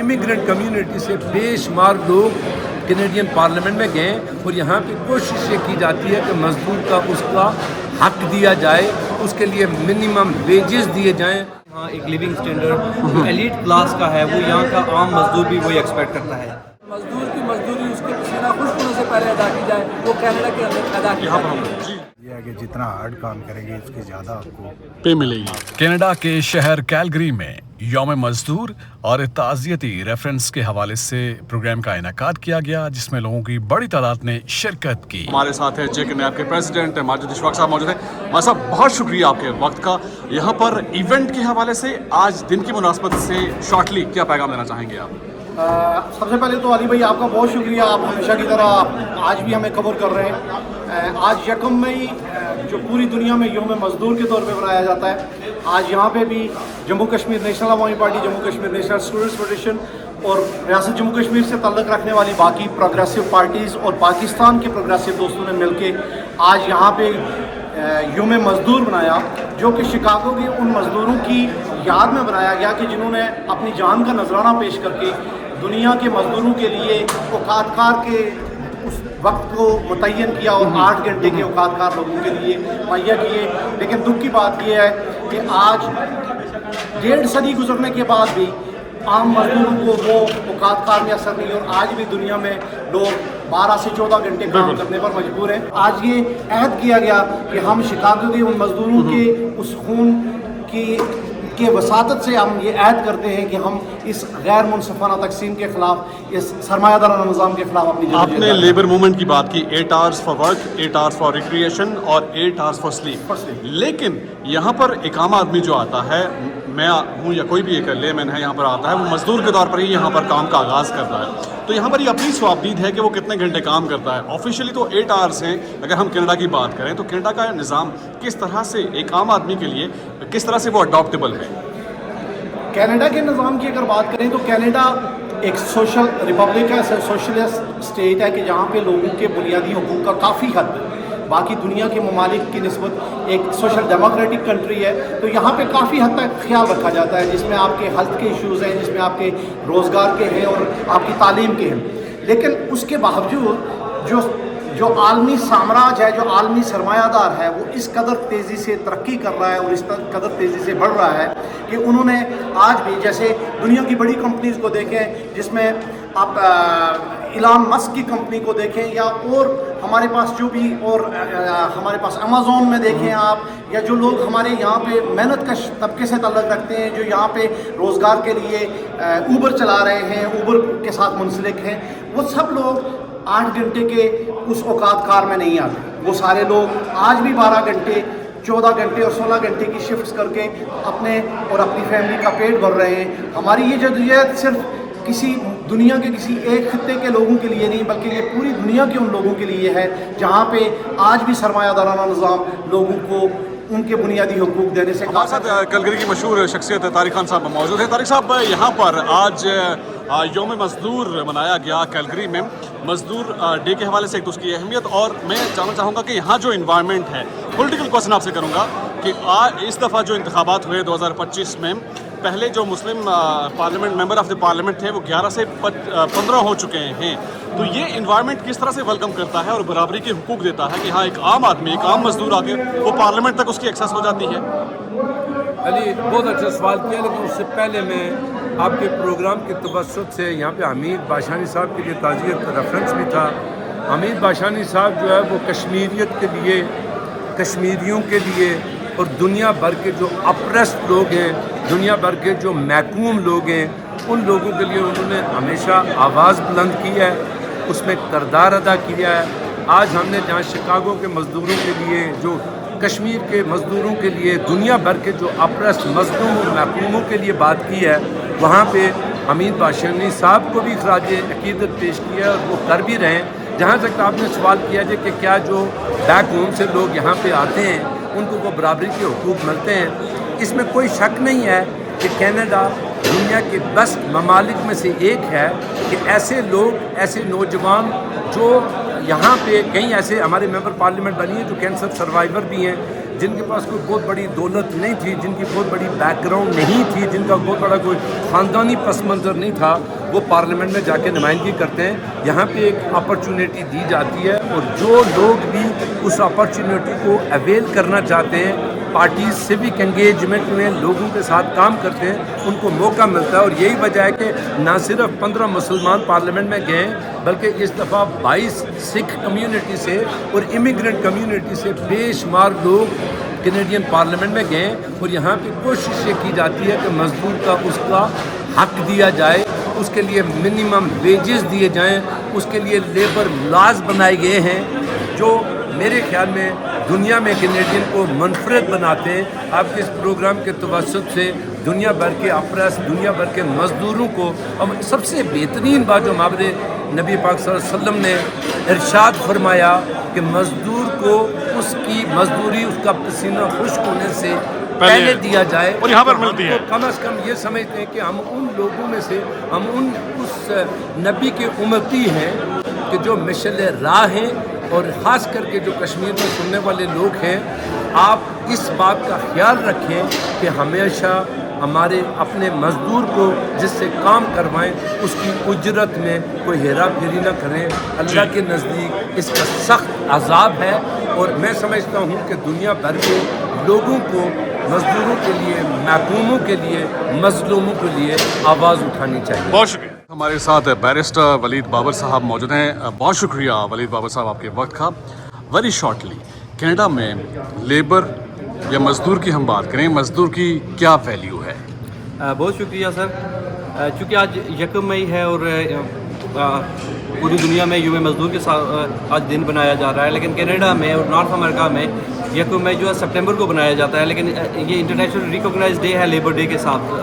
Immigrant community سے بے شمار لوگ کینیڈین پارلیمنٹ میں گئے اور یہاں پہ کوشش یہ کی جاتی ہے کہ مزدور کا اس کا حق دیا جائے، اس کے لیے منیمم ویجز دیے جائیں۔ یہاں ایک لیونگ اسٹینڈرڈ ایلیٹ کلاس کا ہے، وہ یہاں کا عام مزدور بھی وہی ایکسپیکٹ کرتا ہے۔ مزدور کی مزدوری اس کے پسینہ خشک ہونے سے پہلے ادا کی جائے، وہ کینیڈا کے اندر ادا کی جائے۔ یہ ہے کہ جتنا ہارڈ کام کریں گے اس کی زیادہ آپ کو پے ملے گی۔ کینیڈا کے شہر کیلگری میں یوم مزدور اور تعزیتی ریفرنس کے حوالے سے پروگرام کا انعقاد کیا گیا، جس میں لوگوں کی بڑی تعداد نے شرکت کی۔ ہمارے ساتھ ہے جے کے نیب کے پریزیڈنٹ ماجد اشفاق صاحب موجود ہیں۔ ماجد صاحب بہت شکریہ آپ کے وقت کا۔ یہاں پر ایونٹ کے حوالے سے آج دن کی مناسبت سے شارٹلی کیا پیغام دینا چاہیں گے آپ؟ سب سے پہلے تو علی بھائی آپ کا بہت شکریہ، آپ ہمیشہ کی طرح آج بھی ہمیں کور کر رہے ہیں۔ آج یکم مئی جو پوری دنیا میں یوم مزدور کے طور پہ منایا جاتا ہے، آج یہاں پہ بھی جموں کشمیر نیشنل عوامی party, Jammu Kashmir national students federation اور ریاست جموں کشمیر سے تعلق رکھنے والی باقی پروگریسو پارٹیز اور پاکستان کے پروگریسو دوستوں نے مل کے آج یہاں پہ یوم مزدور بنایا، جو کہ شکاگو کے ان مزدوروں کی یاد میں بنایا گیا کہ جنہوں نے اپنی جان کا نذرانہ پیش کر کے دنیا کے مزدوروں کے لیے اوقات کار کے اس وقت کو متعین کیا اور 8 گھنٹے کے اوقات کار لوگوں کے لیے مہیا کیے۔ لیکن دکھ کی بات یہ ہے کہ آج 1.5 صدی گزرنے کے بعد بھی عام مزدوروں کو وہ اوقات کار میسر نہیں، اور آج بھی دنیا میں لوگ 12 سے 14 گھنٹے کام کرنے پر مجبور ہیں۔ آج یہ عہد کیا گیا کہ ہم شکاگو کے ان مزدوروں کے اس خون کی وساطت سے ہم یہ عہد کرتے ہیں کہ ہم اس غیر منصفانہ تقسیم کے خلاف، اس سرمایہ دارانہ نظام کے خلاف اپنی آپ نے لیبر موومنٹ کی بات کی، 8 hours for work, 8 hours for recreation اور 8 آورس فار سلیپ، لیکن یہاں پر ایک عام آدمی جو آتا ہے، میں ہوں یا کوئی بھی ایک لے مین ہے یہاں پر آتا ہے، وہ مزدور کے طور پر ہی یہاں پر کام کا آغاز کرتا ہے۔ تو یہاں پر یہ اپنی سوابدید ہے کہ وہ کتنے گھنٹے کام کرتا ہے۔ آفیشیلی تو 8 آورس ہیں۔ اگر ہم کینیڈا کی بات کریں تو کینیڈا کا نظام کس طرح سے ایک عام آدمی کے لیے کس طرح سے وہ اڈاپٹیبل ہے؟ کینیڈا کے نظام کی اگر بات کریں تو کینیڈا ایک سوشل ریپبلک ہے، سوشلسٹ اسٹیٹ ہے کہ جہاں پہ لوگوں کے بنیادی حقوق کا کافی حد باقی دنیا کے ممالک کی نسبت ایک سوشل ڈیموکریٹک کنٹری ہے۔ تو یہاں پہ کافی حد تک خیال رکھا جاتا ہے، جس میں آپ کے ہیلتھ کے ایشوز ہیں، جس میں آپ کے روزگار کے ہیں اور آپ کی تعلیم کے ہیں۔ لیکن اس کے باوجود جو عالمی سامراج ہے، جو عالمی سرمایہ دار ہے، وہ اس قدر تیزی سے ترقی کر رہا ہے اور اس قدر تیزی سے بڑھ رہا ہے کہ انہوں نے آج بھی جیسے دنیا کی بڑی کمپنیز کو دیکھیں، جس میں آپ ایلان مسک کی کمپنی کو دیکھیں، یا اور ہمارے پاس جو بھی اور ہمارے پاس امیزون میں دیکھیں آپ، یا جو لوگ ہمارے یہاں پہ محنت کش طبقے سے تعلق رکھتے ہیں، جو یہاں پہ روزگار کے لیے اوبر چلا رہے ہیں، اوبر کے ساتھ منسلک ہیں، وہ سب لوگ 8 گھنٹے کے اس اوقات کار میں نہیں آتے۔ وہ سارے لوگ آج بھی 12 گھنٹے، 14 گھنٹے اور 16 گھنٹے کی شفٹس کر کے اپنے اور اپنی فیملی کا پیٹ بھر رہے ہیں۔ ہماری یہ جدوجہد صرف کسی دنیا کے کسی ایک خطے کے لوگوں کے لیے نہیں، بلکہ یہ پوری دنیا کے ان لوگوں کے لیے ہے جہاں پہ آج بھی سرمایہ دارانہ نظام لوگوں کو ان کے بنیادی حقوق دینے سے ہمارے ساتھ کیلگری کی مشہور شخصیت طارق خان صاحب موجود ہیں۔ طارق صاحب، یہاں پر آج یوم مزدور منایا گیا کیلگری میں، مزدور ڈے کے حوالے سے ایک تو اس کی اہمیت، اور میں جاننا چاہوں گا کہ یہاں جو انوائرمنٹ ہے، پولیٹیکل کوسچن آپ سے کروں گا کہ اس دفعہ جو انتخابات ہوئے 2025 میں، پہلے جو مسلم parliament member of the parliament تھے وہ 11 سے 15 ہو چکے ہیں، تو یہ انوائرمنٹ کس طرح سے ویلکم کرتا ہے اور برابری کے حقوق دیتا ہے کہ ہاں ایک عام آدمی، ایک عام مزدور آ کے وہ پارلیمنٹ تک اس کی ایکسیس ہو جاتی ہے؟ علی بہت اچھا سوال کیا، لیکن اس سے پہلے میں آپ کے پروگرام کے توسط سے یہاں پہ حمید باشانی صاحب کے لیے تعزیت کا ریفرنس بھی تھا۔ حمید باشانی صاحب جو ہے وہ کشمیریت کے لیے، کشمیریوں کے لیے اور دنیا بھر کے جو اپریسڈ لوگ ہیں، دنیا بھر کے جو محکوم لوگ ہیں، ان لوگوں کے لیے انہوں نے ہمیشہ آواز بلند کی ہے، اس میں کردار ادا کیا ہے۔ آج ہم نے جہاں شکاگو کے مزدوروں کے لیے، جو کشمیر کے مزدوروں کے لیے، دنیا بھر کے جو اپریسڈ مظلوم اور محکوموں کے لیے بات کی ہے، وہاں پہ حمید باشانی صاحب کو بھی خراج عقیدت پیش کیا اور وہ کر بھی رہے ہیں۔ جہاں تک آپ نے سوال کیا کہ کیا جو بیک ہوم سے لوگ یہاں پہ آتے ہیں ان کو وہ برابری کے حقوق ملتے ہیں، اس میں کوئی شک نہیں ہے کہ کینیڈا دنیا کے بیسٹ ممالک میں سے ایک ہے کہ ایسے لوگ، ایسے نوجوان جو یہاں پہ کئی ایسے ہمارے ممبر پارلیمنٹ بنی ہیں جو کینسر سروائیور بھی ہیں، جن کے پاس کوئی بہت بڑی دولت نہیں تھی, جن کی بہت بڑی بیک گراؤنڈ نہیں تھی, جن کا بہت بڑا کوئی خاندانی پس منظر نہیں تھا, وہ پارلیمنٹ میں جا کے نمائندگی کرتے ہیں. یہاں پہ ایک اپرچونیٹی دی جاتی ہے, اور جو لوگ بھی اس اپرچونیٹی کو اویل کرنا چاہتے ہیں, پارٹیز سیوک انگیجمنٹ میں لوگوں کے ساتھ کام کرتے ہیں, ان کو موقع ملتا ہے. اور یہی وجہ ہے کہ نہ صرف 15 مسلمان پارلیمنٹ میں گئے ہیں, بلکہ اس دفعہ 22 سکھ کمیونٹی سے اور امیگرنٹ کمیونٹی سے بے شمار لوگ کینیڈین پارلیمنٹ میں گئے. اور یہاں پہ کوشش یہ کی جاتی ہے کہ مزدور کا اس کا حق دیا جائے, اس کے لیے منیمم ویجز دیے جائیں, اس کے لیے لیبر لاز بنائے گئے ہیں جو میرے خیال میں دنیا میں کینیڈین کو منفرد بناتے ہیں. آپ کے اس پروگرام کے توسط سے دنیا بھر کے اپریس, دنیا بھر کے مزدوروں کو, اور سب سے بہترین بات جو ہمارے نبی پاک صلی اللہ علیہ وسلم نے ارشاد فرمایا کہ مزدور کو اس کی مزدوری, اس کا پسینہ خشک ہونے سے پہلے دیا جائے, اور یہاں پر ملتی ہے. کم از کم یہ سمجھتے ہیں کہ ہم ان لوگوں میں سے, ہم اس نبی کے امتی ہیں کہ جو مشعل راہ ہیں. اور خاص کر کے جو کشمیر میں سننے والے لوگ ہیں, آپ اس بات کا خیال رکھیں کہ ہمیشہ ہمارے اپنے مزدور کو جس سے کام کروائیں اس کی اجرت میں کوئی ہیرا پھیری نہ کریں. اللہ کے نزدیک اس کا سخت عذاب ہے, اور میں سمجھتا ہوں کہ دنیا بھر کے لوگوں کو مزدوروں کے لیے, محکوموں کے لیے, مظلوموں کے لیے آواز اٹھانی چاہیے. بہت شکریہ. ہمارے ساتھ بیرسٹر ولید بابر صاحب موجود ہیں. بہت شکریہ ولید بابر صاحب آپ کے وقت کا. ویری شارٹلی, کینیڈا میں لیبر یا مزدور کی ہم بات کریں, مزدور کی کیا ویلیو ہے؟ بہت شکریہ سر. چونکہ آج 1 مئی ہے اور پوری دنیا میں یوم مزدور کے ساتھ آج دن بنایا جا رہا ہے, لیکن کینیڈا میں اور نارتھ امریکہ میں 1 مئی جو ہے سپٹمبر کو بنایا جاتا ہے, لیکن یہ انٹرنیشنل ریکوگنائز ڈے ہے لیبر ڈے کے ساتھ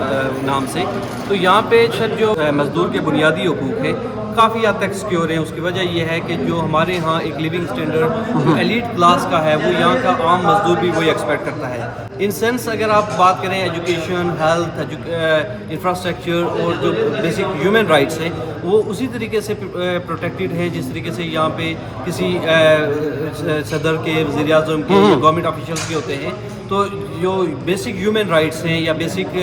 نام سے. تو یہاں پہ جو مزدور کے بنیادی حقوق ہیں کافی حد تک سیکیور ہیں. اس کی وجہ یہ ہے کہ جو ہمارے ہاں ایک لیونگ اسٹینڈرڈ ایلیٹ کلاس کا ہے, وہ یہاں کا عام مزدور بھی وہی ایکسپیکٹ کرتا ہے. ان سینس اگر آپ بات کریں ایجوکیشن, ہیلتھ, انفراسٹرکچر اور جو بیسک ہیومن رائٹس ہیں وہ اسی طریقے سے پروٹیکٹیڈ ہیں جس طریقے سے یہاں پہ کسی صدر کے, وزیر اعظم کے یا گورنمنٹ آفیشلس کے ہوتے ہیں. تو جو بیسک ہیومن رائٹس ہیں یا بیسک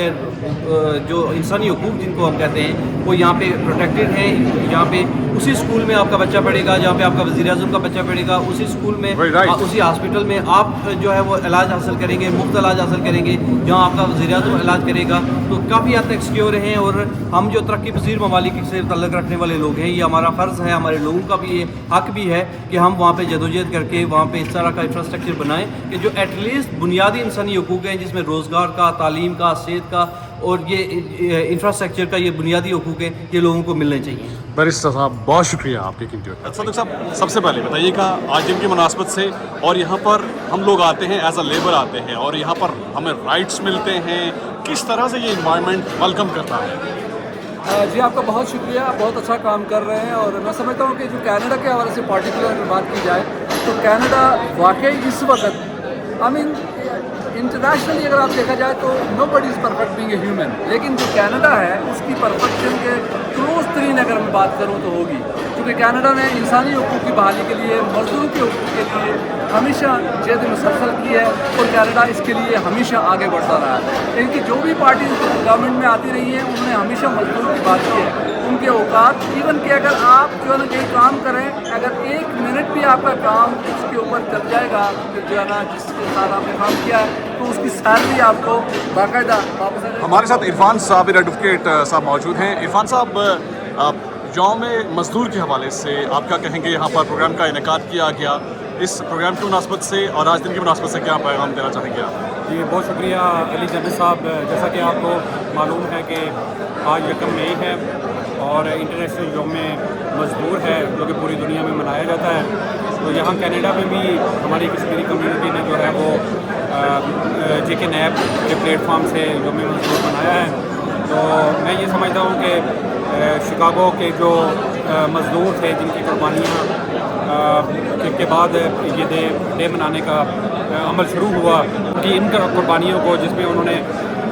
جو انسانی حقوق جن کو ہم کہتے ہیں وہ یہاں پہ پروٹیکٹیڈ ہیں. یہاں پہ اسی اسکول میں آپ کا بچہ پڑھے گا جہاں پہ آپ کا وزیر اعظم کا بچہ پڑھے گا, اسی اسکول میں اسی ہاسپٹل میں آپ جو ہے وہ علاج حاصل کریں گے, مفت علاج حاصل کریں گے جہاں آپ کا وزیر اعظم علاج کرے گا. تو کافی حد تک سیکیور ہیں, اور ہم جو ترقی پذیر ممالک سے تعلق رکھنے والے لوگ ہیں, یہ ہمارا فرض ہے, ہمارے لوگوں کا بھی یہ حق بھی ہے کہ ہم وہاں پہ جدوجہد کر کے وہاں پہ اس طرح کا انفراسٹرکچر بنائیں کہ جو ایٹ لیسٹ بنیادی انسانی حقوق ہیں, جس میں روزگار کا, تعلیم کا, صحت کا اور یہ انفراسٹرکچر کا یہ بنیادی حقوق ہیں, یہ لوگوں کو ملنے چاہیے. بیرسٹر صاحب بہت شکریہ آپ کے قیمتی وقت. صادق صاحب, سب سے پہلے بتائیے گا آج دن کی مناسبت سے, اور یہاں پر ہم لوگ آتے ہیں ایز اے لیبر آتے ہیں اور یہاں پر ہمیں رائٹس ملتے ہیں, کس طرح سے یہ انوائرمنٹ ویلکم کرتا ہے؟ جی آپ کا بہت شکریہ, آپ بہت اچھا کام کر رہے ہیں. اور میں سمجھتا ہوں کہ جو کینیڈا کے حوالے سے پارٹیکولر اگر بات کی جائے تو کینیڈا واقعی اس وقت انٹرنیشنلی اگر آپ دیکھا جائے تو nobody is perfect being a human, لیکن جو کینیڈا ہے اس کی پرفیکشن کے کلوز ترین اگر میں بات کروں تو ہوگی, کیونکہ کینیڈا نے انسانی حقوق کی بحالی کے لیے, مزدوروں کے حقوق کے لیے ہمیشہ جد مسلسل کی ہے, اور کینیڈا اس کے لیے ہمیشہ آگے بڑھتا رہا ہے. ان کی جو بھی پارٹیز گورنمنٹ میں آتی رہی ہیں انہوں نے ہمیشہ مزدور کی بات کی ہے, ان کے اوقات, ایون کہ اگر آپ جو ہے نا کہیں کام کریں, اگر 1 منٹ بھی آپ کا کام اس کے اوپر چل جائے گا جو ہے نا جس کے ساتھ آپ نے کام کیا ہے تو اس کی سیلری آپ کو باقاعدہ واپس. ہمارے ساتھ عرفان صاحب, ایڈوکیٹ صاحب موجود ہیں. عرفان صاحب, یوم مزدور کے حوالے سے آپ کیا کہیں گے؟ یہاں پر پروگرام کا انعقاد کیا گیا, اس پروگرام کی مناسبت سے اور آج دن کی مناسبت سے کیا پیغام دینا چاہیں گے آپ؟ جی بہت شکریہ علی جنید صاحب. جیسا کہ آپ کو معلوم ہے کہ آج 1 مئی ہے اور انٹرنیشنل یوم مزدور ہے جو کہ پوری دنیا میں منایا جاتا ہے. تو یہاں کینیڈا میں بھی ہماری کشمیری کمیونٹی نے جو ہے وہ جے کے نیب کے پلیٹ فارم سے یوم مزدور منایا ہے. تو میں یہ سمجھتا ہوں کہ شکاگو کے جو مزدور تھے جن کی قربانیاں کے بعد یہ ڈے منانے کا عمل شروع ہوا کہ ان قربانیوں کو, جس میں انہوں نے